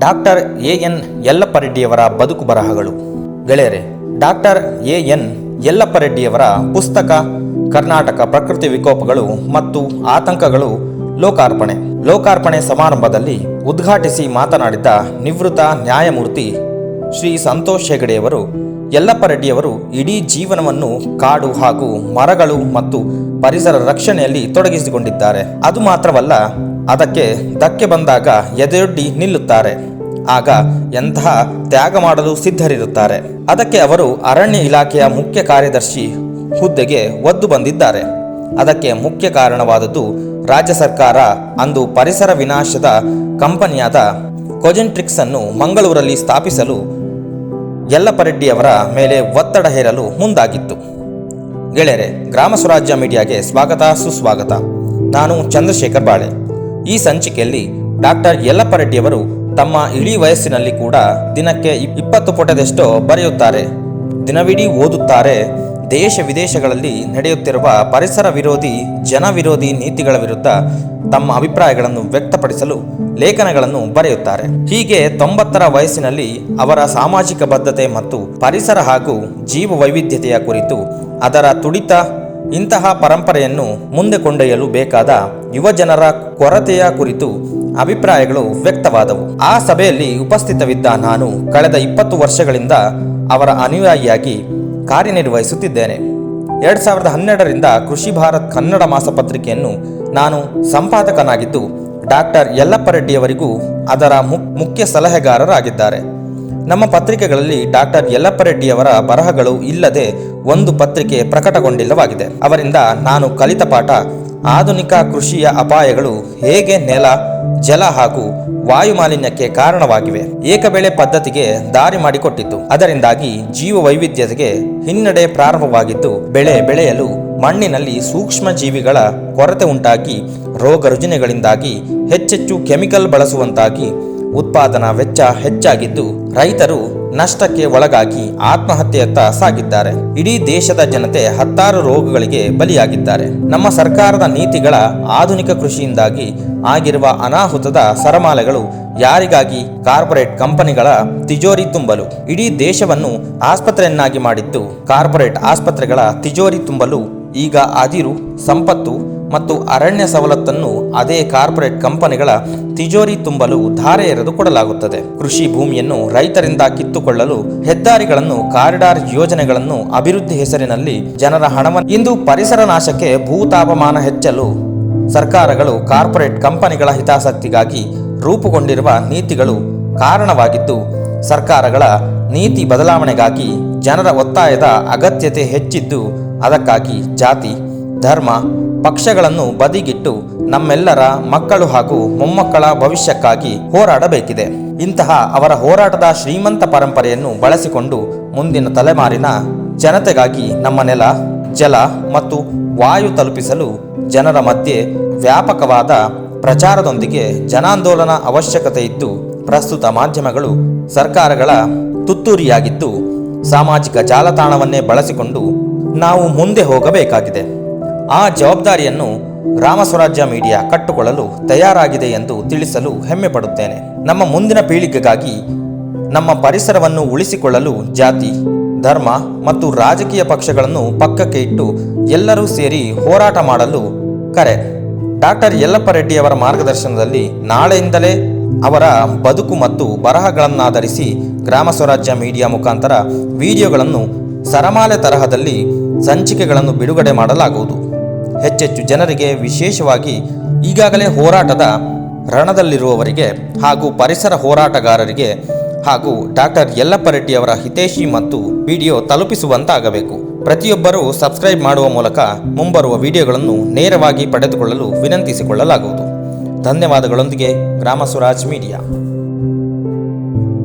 Doctor A.N.. ಯಲ್ಲಪ್ಪರೆಡ್ಡಿಯವರ ಬದುಕು ಬರಹಗಳು. ಗೆಳೆಯರೆ, ಡಾಕ್ಟರ್ ಎ.ಎನ್. ಯಲ್ಲಪ್ಪರೆಡ್ಡಿಯವರ ಪುಸ್ತಕ ಕರ್ನಾಟಕ ಪ್ರಕೃತಿ ವಿಕೋಪಗಳು ಮತ್ತು ಆತಂಕಗಳು ಲೋಕಾರ್ಪಣೆ ಸಮಾರಂಭದಲ್ಲಿ ಉದ್ಘಾಟಿಸಿ ಮಾತನಾಡಿದ ನಿವೃತ್ತ ನ್ಯಾಯಮೂರ್ತಿ ಶ್ರೀ ಸಂತೋಷ್ ಹೆಗಡೆಯವರು, ಯಲ್ಲಪ್ಪರೆಡ್ಡಿಯವರು ಇಡೀ ಜೀವನವನ್ನು ಕಾಡು ಹಾಗೂ ಮರಗಳು ಮತ್ತು ಪರಿಸರ ರಕ್ಷಣೆಯಲ್ಲಿ ತೊಡಗಿಸಿಕೊಂಡಿದ್ದಾರೆ. ಅದು ಮಾತ್ರವಲ್ಲ, ಅದಕ್ಕೆ ಧಕ್ಕೆ ಬಂದಾಗ ಎದೆಯೊಡ್ಡಿ ನಿಲ್ಲುತ್ತಾರೆ. ಆಗ ಎಂತಹ ತ್ಯಾಗ ಮಾಡಲು ಸಿದ್ಧರಿರುತ್ತಾರೆ. ಅದಕ್ಕೆ ಅವರು ಅರಣ್ಯ ಇಲಾಖೆಯ ಮುಖ್ಯ ಕಾರ್ಯದರ್ಶಿ ಹುದ್ದೆಗೆ ಒದ್ದು ಬಂದಿದ್ದಾರೆ. ಅದಕ್ಕೆ ಮುಖ್ಯ ಕಾರಣವಾದದ್ದು ರಾಜ್ಯ ಸರ್ಕಾರ ಅಂದು ಪರಿಸರ ವಿನಾಶದ ಕಂಪನಿಯಾದ ಕೊಜೆಂಟ್ರಿಕ್ಸ್ ಅನ್ನು ಮಂಗಳೂರಲ್ಲಿ ಸ್ಥಾಪಿಸಲು ಯಲ್ಲಪ್ಪರೆಡ್ಡಿಯವರ ಮೇಲೆ ಒತ್ತಡ ಹೇರಲು ಮುಂದಾಗಿತ್ತು. ಗೆಳೆಯರೆ, ಗ್ರಾಮ ಸ್ವರಾಜ್ಯ ಮೀಡಿಯಾಗೆ ಸ್ವಾಗತ ಸುಸ್ವಾಗತ. ನಾನು ಚಂದ್ರಶೇಖರ್ ಬಾಳೆ. ಈ ಸಂಚಿಕೆಯಲ್ಲಿ ಡಾಕ್ಟರ್ ಯಲ್ಲಪ್ಪರೆಡ್ಡಿಯವರು ತಮ್ಮ ಇಳಿ ವಯಸ್ಸಿನಲ್ಲಿ ಕೂಡ ದಿನಕ್ಕೆ 20 ಪುಟದಷ್ಟೋ ಬರೆಯುತ್ತಾರೆ. ದಿನವಿಡೀ ಓದುತ್ತಾರೆ. ದೇಶ ವಿದೇಶಗಳಲ್ಲಿ ನಡೆಯುತ್ತಿರುವ ಪರಿಸರ ವಿರೋಧಿ, ಜನ ವಿರೋಧಿ ನೀತಿಗಳ ವಿರುದ್ಧ ತಮ್ಮ ಅಭಿಪ್ರಾಯಗಳನ್ನು ವ್ಯಕ್ತಪಡಿಸಲು ಲೇಖನಗಳನ್ನು ಬರೆಯುತ್ತಾರೆ. ಹೀಗೆ 90ರ ವಯಸ್ಸಿನಲ್ಲಿ ಅವರ ಸಾಮಾಜಿಕ ಬದ್ಧತೆ ಮತ್ತು ಪರಿಸರ ಹಾಗೂ ಜೀವ ವೈವಿಧ್ಯತೆಯ ಕುರಿತು, ಅದರ ತುಡಿತ, ಇಂತಹ ಪರಂಪರೆಯನ್ನು ಮುಂದೆ ಕೊಂಡೊಯ್ಯಲು ಬೇಕಾದ ಯುವಜನರ ಕೊರತೆಯ ಕುರಿತು ಅಭಿಪ್ರಾಯಗಳು ವ್ಯಕ್ತವಾದವು. ಆ ಸಭೆಯಲ್ಲಿ ಉಪಸ್ಥಿತವಿದ್ದ ನಾನು ಕಳೆದ 20 ವರ್ಷಗಳಿಂದ ಅವರ ಅನುಯಾಯಿಯಾಗಿ ಕಾರ್ಯನಿರ್ವಹಿಸುತ್ತಿದ್ದೇನೆ. 2012ರಿಂದ ಕೃಷಿ ಭಾರತ್ ಕನ್ನಡ ಮಾಸಪತ್ರಿಕೆಯನ್ನು ನಾನು ಸಂಪಾದಕನಾಗಿದ್ದು, ಡಾಕ್ಟರ್ ಯಲ್ಲಪ್ಪರೆಡ್ಡಿಯವರಿಗೂ ಅದರ ಮುಖ್ಯ ಸಲಹೆಗಾರರಾಗಿದ್ದಾರೆ. ನಮ್ಮ ಪತ್ರಿಕೆಗಳಲ್ಲಿ ಡಾಕ್ಟರ್ ಯಲ್ಲಪ್ಪರೆಡ್ಡಿಯವರ ಬರಹಗಳು ಇಲ್ಲದೆ ಒಂದು ಪತ್ರಿಕೆ ಪ್ರಕಟಗೊಂಡಿಲ್ಲವಾಗಿದೆ. ಅವರಿಂದ ನಾನು ಕಲಿತ ಪಾಠ, ಆಧುನಿಕ ಕೃಷಿಯ ಅಪಾಯಗಳು ಹೇಗೆ ನೆಲ, ಜಲ ಹಾಗೂ ವಾಯು ಮಾಲಿನ್ಯಕ್ಕೆ ಕಾರಣವಾಗಿವೆ, ಏಕಬೆಳೆ ಪದ್ಧತಿಗೆ ದಾರಿ ಮಾಡಿಕೊಟ್ಟಿತು. ಅದರಿಂದಾಗಿ ಜೀವ ವೈವಿಧ್ಯತೆಗೆ ಹಿನ್ನಡೆ ಪ್ರಾರಂಭವಾಗಿದ್ದು, ಬೆಳೆ ಬೆಳೆಯಲು ಮಣ್ಣಿನಲ್ಲಿ ಸೂಕ್ಷ್ಮ ಜೀವಿಗಳ ಕೊರತೆ ಉಂಟಾಗಿ, ರೋಗ ರುಜಿನಗಳಿಂದಾಗಿ ಹೆಚ್ಚೆಚ್ಚು ಕೆಮಿಕಲ್ ಬಳಸುವಂತಾಗಿ ಉತ್ಪಾದನಾ ವೆಚ್ಚ ಹೆಚ್ಚಾಗಿದ್ದು, ರೈತರು ನಷ್ಟಕ್ಕೆ ಒಳಗಾಗಿ ಆತ್ಮಹತ್ಯೆಯತ್ತ ಸಾಗಿದ್ದಾರೆ. ಇಡೀ ದೇಶದ ಜನತೆ 10 ರೋಗಗಳಿಗೆ ಬಲಿಯಾಗಿದ್ದಾರೆ. ನಮ್ಮ ಸರ್ಕಾರದ ನೀತಿಗಳ ಆಧುನಿಕ ಕೃಷಿಯಿಂದಾಗಿ ಆಗಿರುವ ಅನಾಹುತದ ಸರಮಾಲೆಗಳು ಯಾರಿಗಾಗಿ? ಕಾರ್ಪೊರೇಟ್ ಕಂಪನಿಗಳ ತಿಜೋರಿ ತುಂಬಲು. ಇಡೀ ದೇಶವನ್ನು ಆಸ್ಪತ್ರೆಯನ್ನಾಗಿ ಮಾಡಿದ್ದು ಕಾರ್ಪೊರೇಟ್ ಆಸ್ಪತ್ರೆಗಳ ತಿಜೋರಿ ತುಂಬಲು. ಈಗ ಅದಿರು, ಸಂಪತ್ತು ಮತ್ತು ಅರಣ್ಯ ಸವಲತ್ತನ್ನು ಅದೇ ಕಾರ್ಪೊರೇಟ್ ಕಂಪನಿಗಳ ತಿಜೋರಿ ತುಂಬಲು ಧಾರೆ ಎರೆದು ಕೊಡಲಾಗುತ್ತದೆ. ಕೃಷಿ ಭೂಮಿಯನ್ನು ರೈತರಿಂದ ಕಿತ್ತುಕೊಳ್ಳಲು ಹೆದ್ದಾರಿಗಳನ್ನು, ಕಾರಿಡಾರ್ ಯೋಜನೆಗಳನ್ನು, ಅಭಿವೃದ್ಧಿ ಹೆಸರಿನಲ್ಲಿ ಜನರ ಹಣವನ್ನು. ಇಂದು ಪರಿಸರ ನಾಶಕ್ಕೆ, ಭೂತಾಪಮಾನ ಹೆಚ್ಚಲು ಸರ್ಕಾರಗಳು ಕಾರ್ಪೊರೇಟ್ ಕಂಪನಿಗಳ ಹಿತಾಸಕ್ತಿಗಾಗಿ ರೂಪುಗೊಂಡಿರುವ ನೀತಿಗಳು ಕಾರಣವಾಗಿದ್ದು, ಸರ್ಕಾರಗಳ ನೀತಿ ಬದಲಾವಣೆಗಾಗಿ ಜನರ ಒತ್ತಾಯದ ಅಗತ್ಯತೆ ಹೆಚ್ಚಿದ್ದು, ಅದಕ್ಕಾಗಿ ಜಾತಿ, ಧರ್ಮ, ಪಕ್ಷಗಳನ್ನು ಬದಿಗಿಟ್ಟು ನಮ್ಮೆಲ್ಲರ ಮಕ್ಕಳು ಹಾಗೂ ಮೊಮ್ಮಕ್ಕಳ ಭವಿಷ್ಯಕ್ಕಾಗಿ ಹೋರಾಡಬೇಕಿದೆ. ಇಂತಹ ಅವರ ಹೋರಾಟದ ಶ್ರೀಮಂತ ಪರಂಪರೆಯನ್ನು ಬಳಸಿಕೊಂಡು ಮುಂದಿನ ತಲೆಮಾರಿನ ಜನತೆಗಾಗಿ ನಮ್ಮ ನೆಲ, ಜಲ ಮತ್ತು ವಾಯು ತಲುಪಿಸಲು ಜನರ ಮಧ್ಯೆ ವ್ಯಾಪಕವಾದ ಪ್ರಚಾರದೊಂದಿಗೆ ಜನಾಂದೋಲನ ಅವಶ್ಯಕತೆ ಇದ್ದು, ಪ್ರಸ್ತುತ ಮಾಧ್ಯಮಗಳು ಸರ್ಕಾರಗಳ ತುತ್ತೂರಿಯಾಗಿದ್ದು, ಸಾಮಾಜಿಕ ಜಾಲತಾಣವನ್ನೇ ಬಳಸಿಕೊಂಡು ನಾವು ಮುಂದೆ ಹೋಗಬೇಕಾಗಿದೆ. ಆ ಜವಾಬ್ದಾರಿಯನ್ನು ಗ್ರಾಮ ಸ್ವರಾಜ್ಯ ಮೀಡಿಯಾ ಕಟ್ಟಿಕೊಳ್ಳಲು ತಯಾರಾಗಿದೆ ಎಂದು ತಿಳಿಸಲು ಹೆಮ್ಮೆ ಪಡುತ್ತೇನೆ. ನಮ್ಮ ಮುಂದಿನ ಪೀಳಿಗೆಗಾಗಿ ನಮ್ಮ ಪರಿಸರವನ್ನು ಉಳಿಸಿಕೊಳ್ಳಲು ಜಾತಿ, ಧರ್ಮ ಮತ್ತು ರಾಜಕೀಯ ಪಕ್ಷಗಳನ್ನು ಪಕ್ಕಕ್ಕೆ ಇಟ್ಟು ಎಲ್ಲರೂ ಸೇರಿ ಹೋರಾಟ ಮಾಡಲು ಕರೆ. ಡಾಕ್ಟರ್ ಯಲ್ಲಪ್ಪರೆಡ್ಡಿಯವರ ಮಾರ್ಗದರ್ಶನದಲ್ಲಿ ನಾಳೆಯಿಂದಲೇ ಅವರ ಬದುಕು ಮತ್ತು ಬರಹಗಳನ್ನಾಧರಿಸಿ ಗ್ರಾಮ ಸ್ವರಾಜ್ಯ ಮೀಡಿಯಾ ಮುಖಾಂತರ ವಿಡಿಯೋಗಳನ್ನು ಸರಮಾಲೆ ತರಹದಲ್ಲಿ ಸಂಚಿಕೆಗಳನ್ನು ಬಿಡುಗಡೆ ಮಾಡಲಾಗುವುದು. ಹೆಚ್ಚೆಚ್ಚು ಜನರಿಗೆ, ವಿಶೇಷವಾಗಿ ಈಗಾಗಲೇ ಹೋರಾಟದ ರಣದಲ್ಲಿರುವವರಿಗೆ ಹಾಗೂ ಪರಿಸರ ಹೋರಾಟಗಾರರಿಗೆ ಹಾಗೂ ಡಾಕ್ಟರ್ ಯಲ್ಲಪ್ಪರೆಡ್ಡಿಯವರ ಹಿತೈಷಿ ಮತ್ತು ವಿಡಿಯೋ ತಲುಪಿಸುವಂತಾಗಬೇಕು. ಪ್ರತಿಯೊಬ್ಬರೂ ಸಬ್ಸ್ಕ್ರೈಬ್ ಮಾಡುವ ಮೂಲಕ ಮುಂಬರುವ ವಿಡಿಯೋಗಳನ್ನು ನೇರವಾಗಿ ಪಡೆದುಕೊಳ್ಳಲು ವಿನಂತಿಸಿಕೊಳ್ಳಲಾಗುವುದು. ಧನ್ಯವಾದಗಳೊಂದಿಗೆ ಗ್ರಾಮ ಸ್ವರಾಜ್ ಮೀಡಿಯಾ.